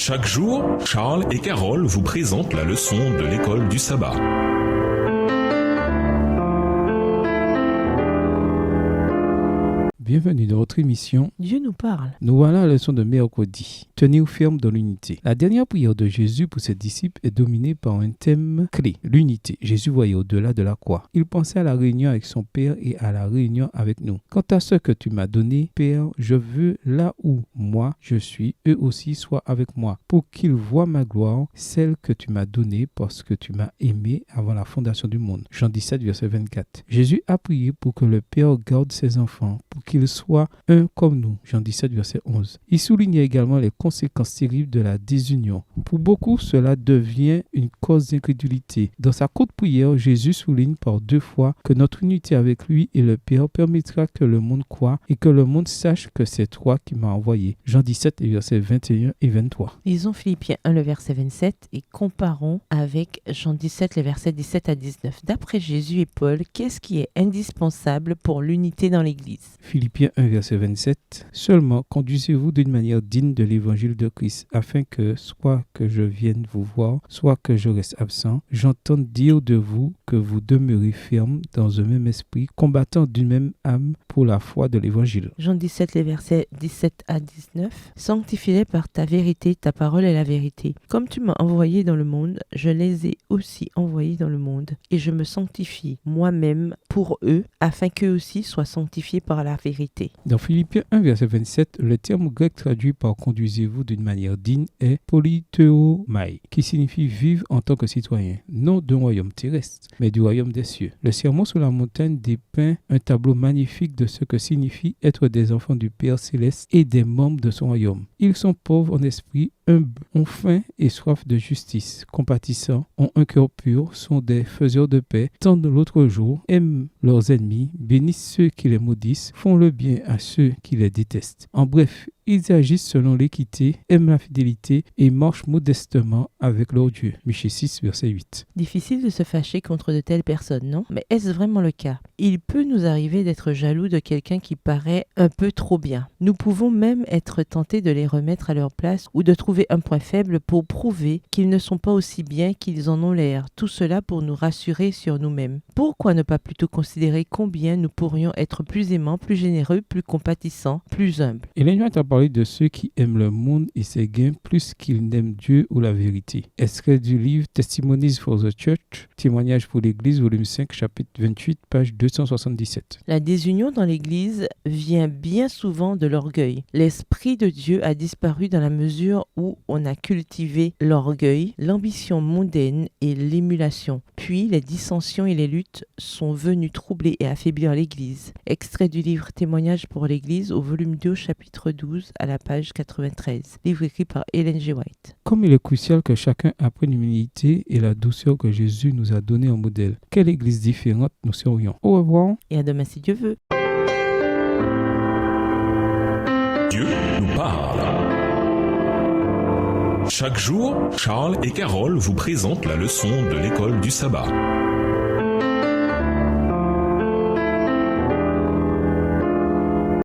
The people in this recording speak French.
Chaque jour, Charles et Carole vous présentent la leçon de l'école du sabbat. Bienvenue dans votre émission Dieu nous parle. Nous voilà à la leçon de mercredi. Tenez-vous ferme dans l'unité. La dernière prière de Jésus pour ses disciples est dominée par un thème clé, l'unité. Jésus voyait au-delà de la croix. Il pensait à la réunion avec son Père et à la réunion avec nous. Quant à ce que tu m'as donné, Père, je veux là où moi je suis, eux aussi soient avec moi, pour qu'ils voient ma gloire, celle que tu m'as donnée parce que tu m'as aimé avant la fondation du monde. Jean 17, verset 24. Jésus a prié pour que le Père garde ses enfants, pour qu'ils soient un comme nous. Jean 17, verset 11. Il soulignait également les conséquences terribles de la désunion. Pour beaucoup, cela devient une cause d'incrédulité. Dans sa courte prière, Jésus souligne par 2 fois que notre unité avec lui et le Père permettra que le monde croie et que le monde sache que c'est toi qui m'as envoyé. Jean 17, versets 21 et 23. Lisons Philippiens 1, le verset 27 et comparons avec Jean 17, les versets 17 à 19. D'après Jésus et Paul, qu'est-ce qui est indispensable pour l'unité dans l'Église? Philippiens 1, verset 27. Seulement, conduisez-vous d'une manière digne de l'évangile de Christ, afin que, soit que je vienne vous voir, soit que je reste absent, j'entende dire de vous que vous demeurez ferme dans un même esprit, combattant d'une même âme pour la foi de l'évangile. Jean 17, les versets 17 à 19. Sanctifie-les par ta vérité, ta parole est la vérité. Comme tu m'as envoyé dans le monde, je les ai aussi envoyés dans le monde, et je me sanctifie moi-même pour eux, afin qu'eux aussi soient sanctifiés par la vérité. Dans Philippiens 1, verset 27, le terme grec traduit par « conduisez-vous d'une manière digne » est « politeomai », qui signifie « vivre en tant que citoyen », non d'un royaume terrestre, mais du royaume des cieux. Le sermon sur la montagne dépeint un tableau magnifique de ce que signifie être des enfants du Père céleste et des membres de son royaume. Ils sont pauvres en esprit, humbles, ont faim et soif de justice, compatissants, ont un cœur pur, sont des faiseurs de paix, tendent l'autre jour, aiment leurs ennemis, bénissent ceux qui les maudissent, font le bien à ceux qui les détestent. En bref, ils agissent selon l'équité, aiment la fidélité et marchent modestement avec leur Dieu. Michée 6, verset 8. Difficile de se fâcher contre de telles personnes, non? Mais est-ce vraiment le cas? Il peut nous arriver d'être jaloux de quelqu'un qui paraît un peu trop bien. Nous pouvons même être tentés de les remettre à leur place ou de trouver un point faible pour prouver qu'ils ne sont pas aussi bien qu'ils en ont l'air. Tout cela pour nous rassurer sur nous-mêmes. Pourquoi ne pas plutôt considérer combien nous pourrions être plus aimants, plus généreux, plus compatissants, plus humbles? Ellen White a parlé de ceux qui aiment le monde et ses gains plus qu'ils n'aiment Dieu ou la vérité. Extrait du livre Testimonies for the Church, témoignage pour l'Église, volume 5, chapitre 28, page 277. La désunion dans l'Église vient bien souvent de l'orgueil. L'Esprit de Dieu a disparu dans la mesure où on a cultivé l'orgueil, l'ambition mondaine et l'émulation. Puis les dissensions et les luttes sont venues troubler et affaiblir l'Église. Extrait du livre Témoignage pour l'Église au volume 2, chapitre 12, à la page 93. Livre écrit par Ellen G. White. Comme il est crucial que chacun apprenne l'humilité et la douceur que Jésus nous a donné en modèle, quelle Église différente nous serions? Au revoir. Et à demain si Dieu veut. Dieu nous parle. Chaque jour, Charles et Carole vous présentent la leçon de l'école du sabbat.